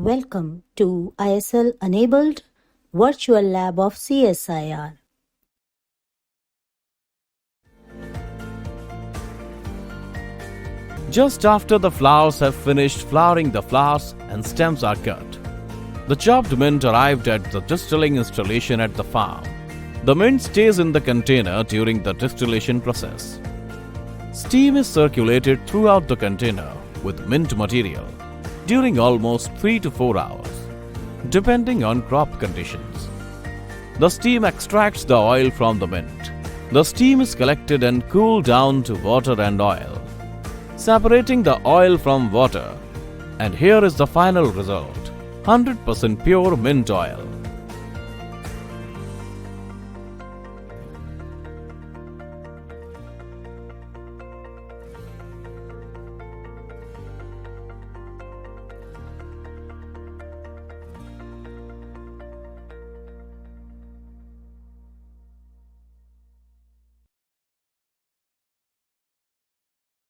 Welcome to ISL-enabled Virtual Lab of CSIR. Just after the flowers have finished flowering, the flowers and stems are cut. The chopped mint arrived at the distilling installation at the farm. The mint stays in the container during the distillation process. Steam is circulated throughout the container with mint material during almost 3 to 4 hours, depending on crop conditions. The steam extracts the oil from the mint. The steam is collected and cooled down to water and oil, separating the oil from water. And here is the final result: 100% pure mint oil.